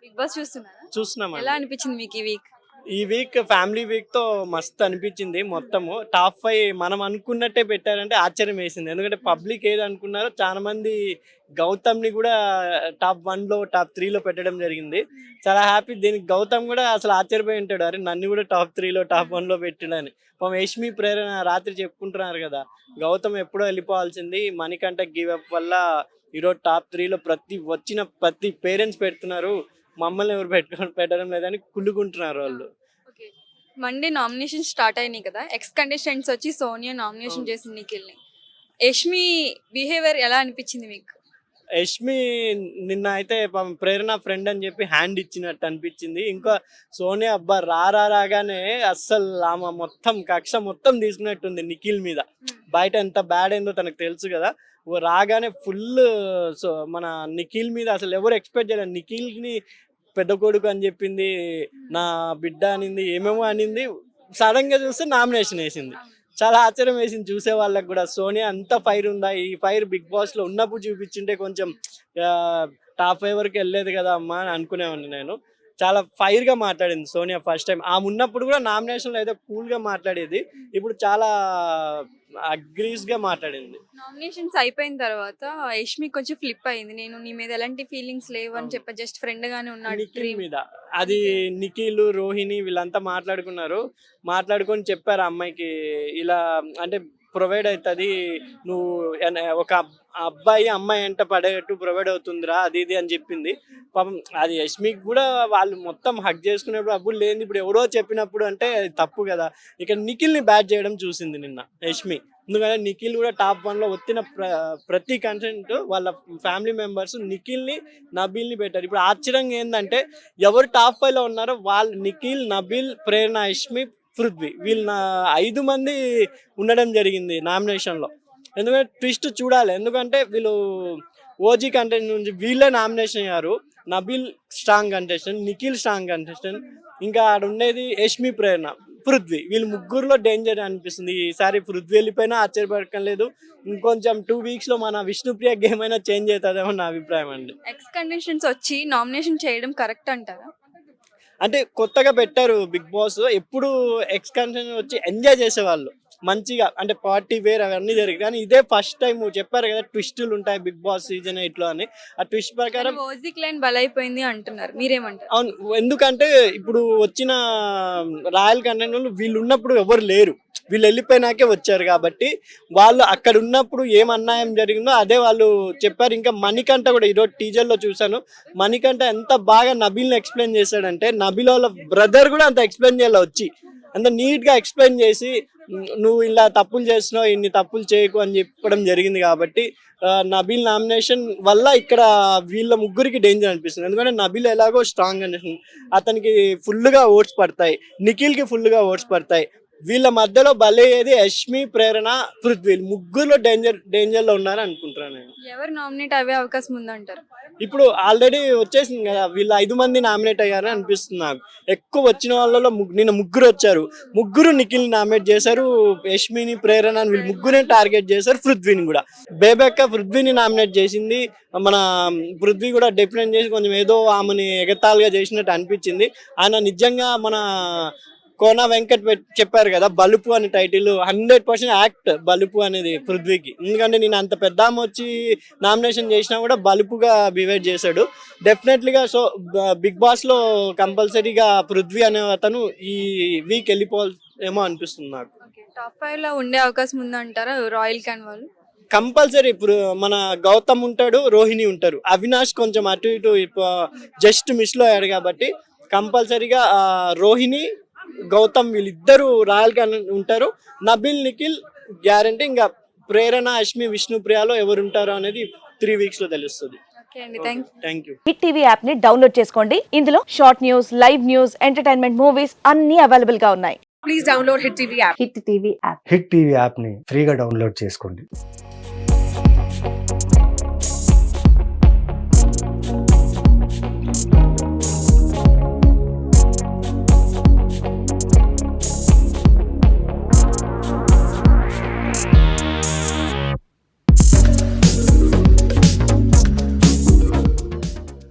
Big boss చూస్తున్నారా? చూస్తున్నామండి. ఎలా అనిపించింది మీకు ఈ వీక్? ఈ వీక్ ఫ్యామిలీ వీక్ తో మస్తు అనిపించింది. మొత్తము టాప్ 5 మనం అనుకున్నట్టే పెట్టారంటే ఆశ్చర్యం వేసింది. ఎందుకంటే పబ్లిక్ ఏది అనుకున్నారో చాలా మంది గౌతమ్ ని కూడా టాప్ 1 లో టాప్ 3 లో పెట్టడం జరిగింది. చాలా హ్యాపీ. దీనికి గౌతమ్ కూడా అసలు ఆశ్చర్యపోయి ఉంటాడు, అరే నన్ను కూడా టాప్ 3 లో టాప్ 1 లో పెట్టాడని. పాపం యష్మి ప్రేరణ రాత్రి చెప్పుకుంటున్నారు కదా, గౌతమ్ ఎప్పుడో వెళ్ళిపోవాల్సింది, మణికంఠ గివ్ అప్ వల్ల ఈరోజు టాప్ 3 లో ప్రతి పేరెంట్స్ పెడుతున్నారు, మమ్మల్ని ఎవరు పెట్టడం లేదని కుళ్ళుకుంటున్నారు వాళ్ళు. ఓకే. మండే నామినేషన్ స్టార్ట్ అయినాయి కదా, ఎక్స్ కంటెస్టెంట్స్ వచ్చి సోనియా నామినేషన్ అవును. చేసింది నిఖిల్ని. యష్మి బిహేవియర్ ఎలా అనిపించింది మీకు? యష్మి నిన్న అయితే పాపం ప్రేరణ ఫ్రెండ్ అని చెప్పి హ్యాండ్ ఇచ్చినట్టు అనిపించింది. ఇంకా సోనియా అబ్బా రాగానే అస్సలు ఆమె మొత్తం కక్ష మొత్తం తీసుకున్నట్టుంది నిఖిల్ మీద. బయట ఎంత బ్యాడ్ అయిందో తనకు తెలుసు కదా, రాగానే ఫుల్. సో మన నిఖిల్ మీద అసలు ఎవరు ఎక్స్పెక్ట్ చేయలేదు. నిఖిల్ని పెద్ద కొడుకు అని చెప్పింది, నా బిడ్డ అనింది, ఏమేమో అనింది. సడన్ గా చూస్తే నామినేషన్ వేసింది. చాలా ఆశ్చర్యం వేసింది చూసే వాళ్ళకి కూడా. సోనియా అంత ఫైర్ ఉందా? ఈ ఫైర్ బిగ్ బాస్ లో ఉన్నప్పుడు చూపించుంటే కొంచెం టాప్ 5 వరకు వెళ్ళేది కదా అమ్మా అని అనుకునేవాడిని నేను. చాలా ఫైర్ గా మాట్లాడింది సోనియా ఫస్ట్ టైం. ఆమె ఉన్నప్పుడు కూడా నామినేషన్ లో ఏదో కూల్ గా మాట్లాడేది, ఇప్పుడు చాలా అగ్రీస్ గా మాట్లాడింది. నామినేషన్స్ అయిపోయిన తర్వాత యష్మి కొంచెం ఫ్లిప్ అయింది. నేను నీ మీద ఎలాంటి ఫీలింగ్స్ లేవు అని చెప్పి జస్ట్ ఫ్రెండ్ గానే ఉన్నాడు. నిఖిల్ మీద అది నిఖిల్ రోహిణి వీళ్ళంతా మాట్లాడుకున్నారు. మాట్లాడుకొని చెప్పారు ఆ అమ్మాయికి, ఇలా అంటే ప్రొవైడ్ అవుతుంది, నువ్వు ఒక అబ్బాయి అమ్మాయి ఎంట పడేటట్టు ప్రొవైడ్ అవుతుందిరా అది ఇది అని చెప్పింది. పాపం అది యష్మికి కూడా వాళ్ళు మొత్తం హక్ చేసుకునేప్పుడు అప్పుడు లేని ఇప్పుడు ఎవరో చెప్పినప్పుడు అంటే తప్పు కదా. ఇక నిఖిల్ని బ్యాట్ చేయడం చూసింది నిన్న యష్మి. ఎందుకంటే నిఖిల్ కూడా టాప్ 1 లో వచ్చిన ప్రతి కంటెంట్ వాళ్ళ ఫ్యామిలీ మెంబర్స్ నిఖిల్ని నబీల్ని పెట్టారు. ఇప్పుడు ఆశ్చర్యంగా ఏంటంటే ఎవరు టాప్ 5 లో ఉన్నారో వాళ్ళు నిఖిల్, నబీల్, ప్రేరణ, యష్మి, పృథ్వీ వీళ్ళు 5 మంది ఉండడం జరిగింది నామినేషన్లో. ఎందుకంటే ట్విస్ట్ చూడాలి, ఎందుకంటే వీళ్ళు ఓజీ కంటెంట్ నుంచి వీళ్ళే నామినేషన్ అయ్యారు. Nabeel strong contestant, Nikhil strong contestant, ఇంకా ఆడ ఉండేది యష్మి, ప్రేరణ, పృథ్వీ. వీళ్ళు ముగ్గురులో డేంజర్ అనిపిస్తుంది. ఈసారి పృథ్వీ వెళ్ళిపోయినా ఆశ్చర్యపడటం లేదు. ఇంకొంచెం 2 weeks లో మన విష్ణుప్రియ గేమ్ అయినా చేంజ్ అవుతుందేమో నా అభిప్రాయం అండి. ఎక్స్ కంటెస్టెంట్స్ వచ్చి నామినేషన్ చేయడం కరెక్ట్ అంటారా? అంటే కొత్తగా పెట్టారు బిగ్ బాస్, ఎప్పుడు ఎక్స్ కంటెస్టెంట్ వచ్చి ఎంజాయ్ చేసేవాళ్ళు మంచిగా, అంటే పార్టీ వేర్ అవన్నీ జరిగాయి. కానీ ఇదే ఫస్ట్ టైం చెప్పారు కదా ట్విస్టులు ఉంటాయి బిగ్ బాస్ సీజన్ 8లో అని. ఆ ట్విస్ట్ ప్రకారం ఓజిక్ లైన్ బలైపోయింది అంటున్నారు, మీరేమంటారు? అవును, ఎందుకంటే ఇప్పుడు వచ్చిన రాయల్ కంటెంట్ వీళ్ళు ఉన్నప్పుడు ఎవరు లేరు, వీళ్ళు వెళ్ళిపోయినాకే వచ్చారు కాబట్టి వాళ్ళు అక్కడ ఉన్నప్పుడు ఏం అన్యాయం జరిగిందో అదే వాళ్ళు చెప్పారు. ఇంకా మణికంఠ కూడా ఈరోజు టీజర్లో చూశాను, మణికంఠ ఎంత బాగా నబీల్ని ఎక్స్ప్లెయిన్ చేశాడంటే, నబీల్ వాళ్ళ బ్రదర్ కూడా అంత ఎక్స్ప్లెయిన్ చేయాలి వచ్చి, అంత నీట్గా ఎక్స్ప్లెయిన్ చేసి నువ్వు ఇలా తప్పులు చేస్తున్నావు, ఇన్ని తప్పులు చేయకు అని చెప్పడం జరిగింది. కాబట్టి నబీల్ నామినేషన్ వల్ల ఇక్కడ వీళ్ళ ముగ్గురికి డేంజర్ అనిపిస్తుంది. ఎందుకంటే నబీల్ ఎలాగో స్ట్రాంగ్ అనిపిస్తుంది, అతనికి ఫుల్గా ఓట్స్ పడతాయి, నిఖిల్కి ఫుల్గా ఓట్స్ పడతాయి. వీళ్ళ మధ్యలో బలయ్యేది యష్మి, ప్రేరణ, పృథ్వీ. ముగ్గురులో డేంజర్లో ఉన్నారు అనుకుంటున్నాను నేను. ఎవరు నామినేట్ అయ్యే అవకాశం ఉందంటారు? ఇప్పుడు ఆల్రెడీ వచ్చేసింది కదా, వీళ్ళు 5 మంది నామినేట్ అయ్యారని అనిపిస్తుంది నాకు. ఎక్కువ వచ్చిన వాళ్ళలో నిన్న ముగ్గురు వచ్చారు, ముగ్గురు నిఖిల్ని నామినేట్ చేశారు, యష్మిని, ప్రేరణ వీళ్ళు ముగ్గురే టార్గెట్ చేశారు. పృథ్వీని కూడా బేబెక్క పృథ్వీని నామినేట్ చేసింది. మన పృథ్వీ కూడా డిఫరెంట్ చేసి కొంచెం ఏదో ఆమెని ఎగతాళిగా చేసినట్టు అనిపించింది. ఆయన నిజంగా మన కోన వెంకట్ చెప్పారు కదా బలుపు అని టైటిల్, 100% యాక్ట్ బలుపు అనేది పృథ్వీకి. ఎందుకంటే నేను అంత పెద్ద ఆమె వచ్చి నామినేషన్ చేసినా కూడా బలుపుగా బిహేవ్ చేశాడు డెఫినెట్లీగా. సో బిగ్ బాస్ లో కంపల్సరీగా పృథ్వీ అనే అతను ఈ వీక్ వెళ్ళిపోవాలేమో అనిపిస్తుంది నాకు. టాప్ 5 లో ఉండే అవకాశం ఉందంటారా రాయల్ క్యాన్ వాళ్ళు? కంపల్సరీ ఇప్పుడు మన గౌతమ్ ఉంటాడు, రోహిణి ఉంటారు, అవినాష్ కొంచెం అటు ఇటు జస్ట్ మిస్ లో అయ్యాడు కాబట్టి కంపల్సరీగా రోహిణి, గౌతమ్ వీళ్ళిద్దరు రాయల్ గా ఉంటారు. నబీల్, నిఖిల్ గ్యారంటీ. ఇంకా ప్రేరణ, యష్మి, విష్ణుప్రియలో ఎవరు ఉంటారో అనేది 3 weeks లో తెలుస్తుంది. Thank you. Hit TV app ని డౌన్లోడ్ చేసుకోండి. ఇందులో short news, live news, entertainment movies అన్ని అవైలబుల్ గా ఉన్నాయి. Please download Hit TV app. Hit TV app. Hit TV యాప్ని ఫ్రీగా డౌన్లోడ్ చేసుకోండి.